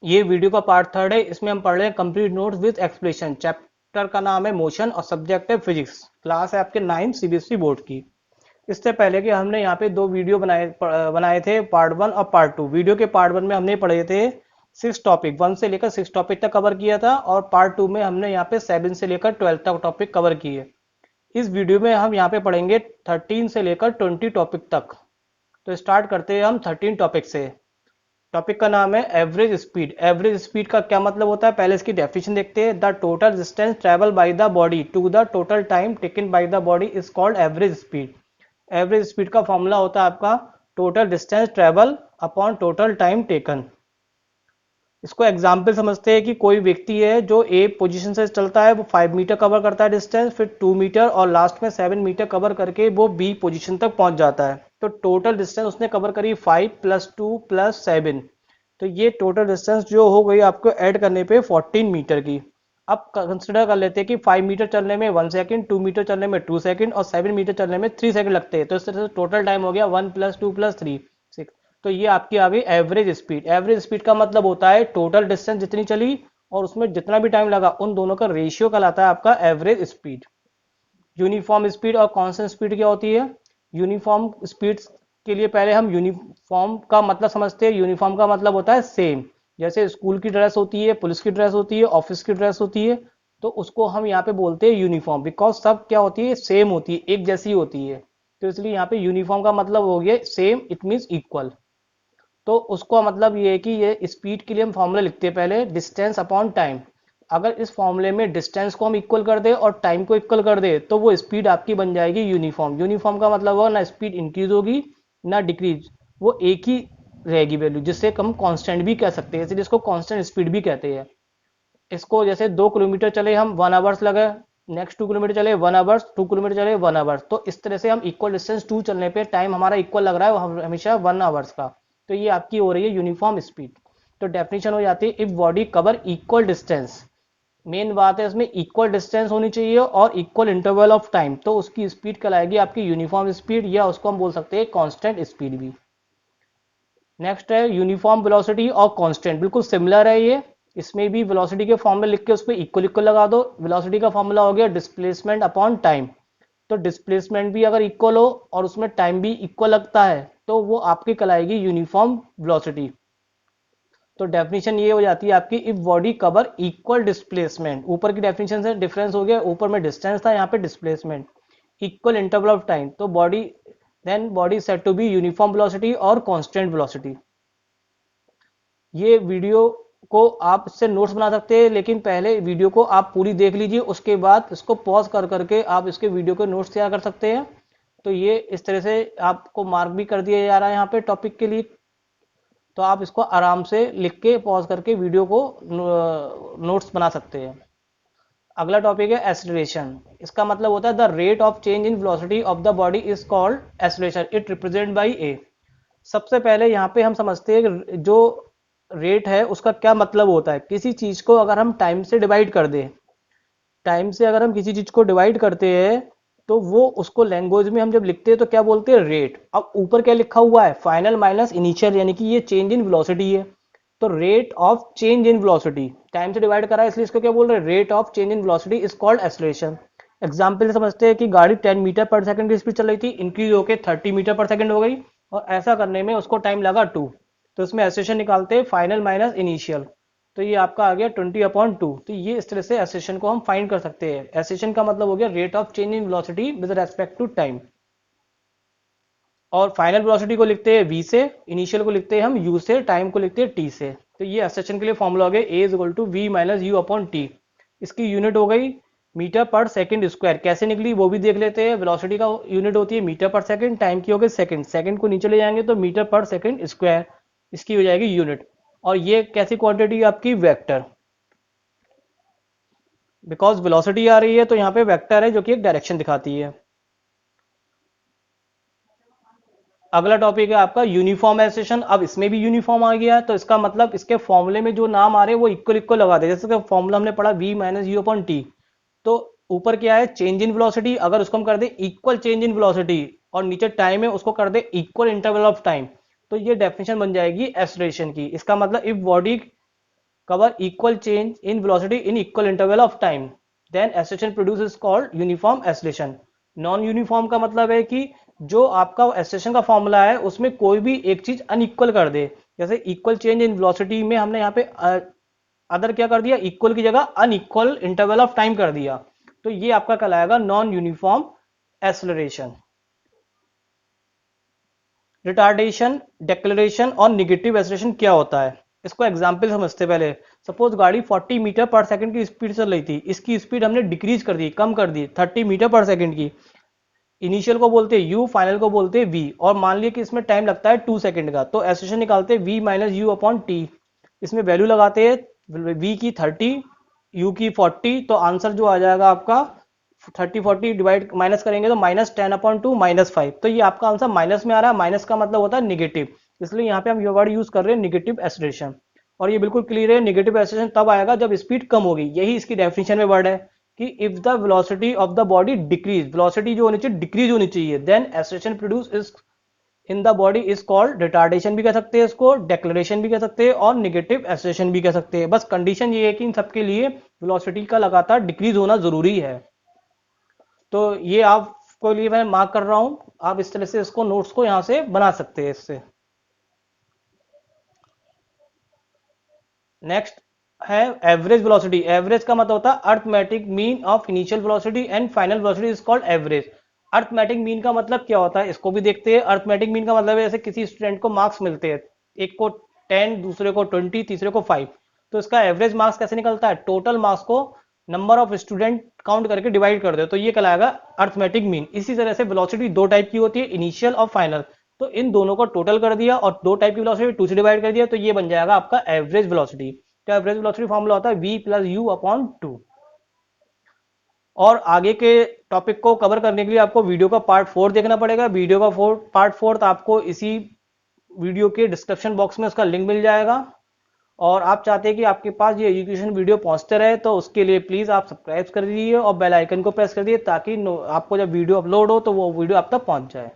ये वीडियो का part third है। इसमें हम पढ़ रहे हैं complete notes with explanation. Chapter का नाम है मोशन और सब्जेक्ट है फिजिक्स। क्लास है आपके 9 सीबीएसई बोर्ड की। इससे पहले कि हमने यहाँ पे दो वीडियो बनाए थे, पार्ट वन और पार्ट टू। वीडियो के पार्ट वन में हमने पढ़े थे 6 टॉपिक, 1 से लेकर 6 टॉपिक तक कवर किया था, और पार्ट टू में हमने यहाँ पे 7 से लेकर 12 तक टॉपिक कवर किए। इस वीडियो में हम यहाँ पे पढ़ेंगे 13 से लेकर 20 टॉपिक तक। तो स्टार्ट करते हैं हम 13 टॉपिक से। टॉपिक का नाम है एवरेज स्पीड। एवरेज स्पीड का क्या मतलब होता है, पहले इसकी डेफिनेशन देखते हैं। The total distance travel by the body to the total time taken by the body is called average speed. Average speed का फॉर्मूला होता है आपका total distance travel upon total time taken. इसको एग्जाम्पल समझते हैं कि कोई व्यक्ति है जो ए पोजीशन से चलता है, वो 5 मीटर कवर करता है डिस्टेंस, फिर 2 मीटर और लास्ट में 7 मीटर कवर करके वो बी पोजीशन तक पहुंच जाता है। तो टोटल डिस्टेंस उसने कवर करी 5 + 2 + 7। तो ये टोटल डिस्टेंस जो हो गई आपको ऐड करने पे 14 मीटर की। अब कंसिडर कर लेते हैं कि 5 मीटर चलने में 1 सेकंड, 2 मीटर चलने में 2 सेकंड और 7 मीटर चलने में 3 सेकंड लगते हैं। तो इस तरह से टोटल टाइम हो गया 1 + 2 + 3 6। तो ये आपकी आ गई एवरेज स्पीड। एवरेज स्पीड का मतलब होता है टोटल डिस्टेंस जितनी चली और उसमें जितना भी टाइम लगा, उन दोनों का रेशियो कहलाता है आपका एवरेज स्पीड। यूनिफॉर्म स्पीड और कांस्टेंट स्पीड क्या होती है? यूनिफॉर्म स्पीड के लिए पहले हम यूनिफॉर्म का मतलब समझते हैं। यूनिफॉर्म का मतलब होता है सेम। जैसे स्कूल की ड्रेस होती है, पुलिस की ड्रेस होती है, ऑफिस की ड्रेस होती है, तो उसको हम यहाँ पे बोलते हैं यूनिफॉर्म, बिकॉज सब क्या होती है, सेम होती है, एक जैसी होती है। तो इसलिए यहाँ पे यूनिफॉर्म का मतलब हो गया सेम, इट मीन्स इक्वल। तो उसको मतलब ये है कि ये स्पीड के लिए हम फॉर्मूला लिखते हैं पहले डिस्टेंस अपॉन टाइम। अगर इस फॉर्मूले में डिस्टेंस को हम इक्वल कर दे और टाइम को इक्वल कर दे तो वो स्पीड आपकी बन जाएगी यूनिफॉर्म। यूनिफॉर्म का मतलब होगा ना स्पीड इंक्रीज होगी ना डिक्रीज, वो एक ही रहेगी वैल्यू, जिससे हम कांस्टेंट भी कह सकते हैं, इसलिए इसको कांस्टेंट स्पीड भी कहते हैं। इसको जैसे 2 किलोमीटर चले हम 1 आवर्स लगे, नेक्स्ट 2 किलोमीटर चले 1 आवर्स, 2 किलोमीटर चले 1 आवर्स। तो इस तरह से हम इक्वल डिस्टेंस 2 चलने पे टाइम हमारा इक्वल लग रहा है वो हमेशा 1 आवर्स का। तो ये आपकी हो रही है यूनिफॉर्म स्पीड। तो डेफिनेशन हो जाती है if body cover equal distance. Main बात है इसमें इक्वल डिस्टेंस होनी चाहिए और इक्वल इंटरवल ऑफ टाइम, तो उसकी स्पीड कहलाएगी आपकी यूनिफॉर्म स्पीड, या उसको हम बोल सकते हैं कांस्टेंट स्पीड भी। नेक्स्ट है यूनिफॉर्म वेलोसिटी और कांस्टेंट, बिल्कुल सिमिलर है ये। इसमें भी वेलोसिटी के फॉर्मूले लिख के उस पर इक्वल इक्वल लगा दो। वेलोसिटी का फॉर्मूला हो गया डिस्प्लेसमेंट अपॉन टाइम। तो डिस्प्लेसमेंट भी अगर इक्वल हो और उसमें टाइम भी इक्वल लगता है तो वो आपकी कहलाएगी यूनिफॉर्म वेलोसिटी। तो डेफिनेशन ये हो जाती है आपकी if body cover equal displacement. ऊपर की डेफिनेशन से डिफरेंस हो गया, ऊपर में डिस्टेंस था, यहाँ पे displacement. Equal interval of time, तो body then body set to be uniform velocity और कांस्टेंट वेलोसिटी। ये वीडियो को आप इससे नोट्स बना सकते हैं, लेकिन पहले वीडियो को आप पूरी देख लीजिए, उसके बाद इसको पॉज कर करके आप इसके वीडियो के नोट्स तैयार कर सकते हैं। तो ये इस तरह से आपको मार्क भी कर दिया जा रहा है यहाँ पे टॉपिक के लिए। तो आप इसको आराम से लिख के पॉज करके वीडियो को नोट्स बना सकते हैं। अगला टॉपिक है एसिलेरेशन। इसका मतलब होता है the rate of change in velocity of the body is called acceleration, it represent by A. सबसे पहले यहाँ पे हम समझते हैं कि जो रेट है उसका क्या मतलब होता है। किसी चीज को अगर हम टाइम से डिवाइड कर दें, टाइम से अगर हम किसी चीज को डिवाइड करते हैं तो वो उसको लैंग्वेज में हम जब लिखते हैं तो क्या बोलते हैं, रेट। अब ऊपर क्या लिखा हुआ है, फाइनल माइनस इनिशियल, यानी कि ये चेंज इन वेलोसिटी है। तो rate of change in velocity time से डिवाइड करा है, इसलिए इसको क्या बोल रहे हैं, rate of change in velocity is called acceleration. Example समझते हैं कि गाड़ी 10 मीटर पर सेकंड की स्पीड चल रही थी, इंक्रीज होकर 30 मीटर पर सेकंड हो गई, और ऐसा करने में उसको टाइम लगा 2। तो इसमें एक्सेलरेशन निकालते हैं फाइनल माइनस इनिशियल। तो ये आपका आ गया 20/2। तो ये इस तरह से एक्सेलरेशन को हम फाइंड कर सकते हैं। एक्सेलरेशन का मतलब हो गया rate of change in velocity with respect to time. और फाइनल वेलोसिटी को लिखते हैं v से, इनिशियल को लिखते हैं हम u से, टाइम को लिखते हैं t से। तो ये एक्सेलरेशन के लिए फॉर्मूला हो गया a = v - u/t। इसकी यूनिट हो गई मीटर पर सेकंड स्क्वायर। कैसे निकली वो भी देख लेते हैं। वेलोसिटी का यूनिट होती है मीटर पर सेकंड, टाइम की हो गई सेकंड, सेकंड को नीचे ले जाएंगे तो मीटर पर सेकंड स्क्वायर, इसकी हो जाएगी यूनिट। और ये कैसी क्वांटिटी आपकी, वेक्टर, बिकॉज वेलोसिटी आ रही है तो यहाँ पे वेक्टर है जो कि एक डायरेक्शन दिखाती है। अगला टॉपिक है आपका यूनिफॉर्म एक्सेशन। अब इसमें भी यूनिफॉर्म आ गया है, तो इसका मतलब इसके फॉर्मूले में जो नाम आ रहे हैं वो इक्वल इक्वल लगा दे। जैसे फॉर्मूला हमने पढ़ा v - u/t। तो ऊपर क्या है, चेंज इन वेलोसिटी, अगर उसको हम कर दे इक्वल चेंज इन वेलोसिटी, और नीचे टाइम है उसको कर दे इक्वल इंटरवल ऑफ टाइम, तो ये डेफिनेशन बन जाएगी एक्सेलरेशन की। इसका मतलब if body cover equal change in velocity in equal interval of time, then acceleration produced is called uniform acceleration. Non uniform का मतलब है कि जो आपका acceleration का फॉर्मूला है उसमें कोई भी एक चीज अनइक्वल कर दे, जैसे इक्वल चेंज इन वेलोसिटी में हमने यहाँ पे अदर क्या कर दिया, इक्वल की जगह अनइक्वल इंटरवल ऑफ टाइम कर दिया, तो ये आपका कहलाएगा non uniform acceleration. Retardation, declaration और निगेटिव एक्सेलरेशन क्या होता है, इसको एग्जाम्पल समझते पहले. सपोज गाड़ी 40 मीटर पर सेकंड की स्पीड चल रही थी, इसकी स्पीड हमने डिक्रीज कर दी, कम कर दी 30 मीटर पर सेकंड की. इनिशियल को बोलते हैं u, फाइनल को बोलते हैं v, और मान लिया कि इसमें टाइम लगता है 2 सेकंड का, तो एक्सेलरेशन निकालते हैं v minus you upon T. इसमें वैल्यू लगाते हैं v की 30, u की 40, तो आंसर जो आ जाएगा आपका 30-40 डिवाइड माइनस करेंगे तो -10/2 -5. तो ये आपका आंसर माइनस में आ रहा है, माइनस का मतलब होता है निगेटिव, इसलिए यहाँ पे हम ये वर्ड यूज कर रहे हैं निगेटिव एक्सेलरेशन. और ये बिल्कुल क्लियर है, निगेटिव एक्सेलरेशन तब आएगा जब स्पीड कम होगी, यही इसकी डेफिनेशन में वर्ड है कि if the velocity of the body decrease, velocity जो होनी चाहिए डिक्रीज होनी चाहिए, then acceleration produce is in the body is called retardation भी कह सकते हैं इसको, डेक्लेरेशन भी कह सकते हैं और निगेटिव एक्सेलरेशन भी कह सकते हैं. बस कंडीशन ये है कि इन सबके लिए वेलोसिटी का लगातार डिक्रीज होना जरूरी है. तो ये आपको लिए मैं मार्क कर रहा हूं, आप इस तरह से इसको नोट्स को यहां से बना सकते हैं इससे. नेक्स्ट है एवरेज वेलोसिटी. एवरेज का मतलब होता है arithmetic mean of initial velocity and final velocity is called average. Arithmetic mean का मतलब क्या होता है, इसको भी देखते हैं. अर्थमेटिक मीन का मतलब है जैसे किसी स्टूडेंट को मार्क्स मिलते हैं, एक को 10, दूसरे को 20, तीसरे को 5, तो इसका एवरेज मार्क्स कैसे निकलता है, टोटल मार्क्स को नंबर ऑफ स्टूडेंट काउंट करके डिवाइड कर दो, तो ये कहलाएगा अर्थमेटिक मीन. इसी तरह से वेलोसिटी दो टाइप की होती है, इनिशियल और फाइनल, तो इन दोनों को टोटल कर दिया और दो टाइप की वेलोसिटी 2 से डिवाइड कर दिया, तो ये बन जाएगा आपका एवरेज वेलोसिटी. तो एवरेज वेलोसिटी फॉर्मूला होता है v प्लस यू अपॉन 2. और आगे के टॉपिक को कवर करने के लिए आपको वीडियो का पार्ट 4 देखना पड़ेगा. वीडियो का पार्ट 4 आपको इसी वीडियो के डिस्क्रिप्शन बॉक्स में उसका लिंक मिल जाएगा. और आप चाहते हैं कि आपके पास ये एजुकेशन वीडियो पहुंचते रहे, तो उसके लिए प्लीज आप सब्सक्राइब कर दीजिए और बेल आइकन को प्रेस कर दीजिए, ताकि आपको जब वीडियो अपलोड हो तो वो वीडियो आप तक पहुंच जाए.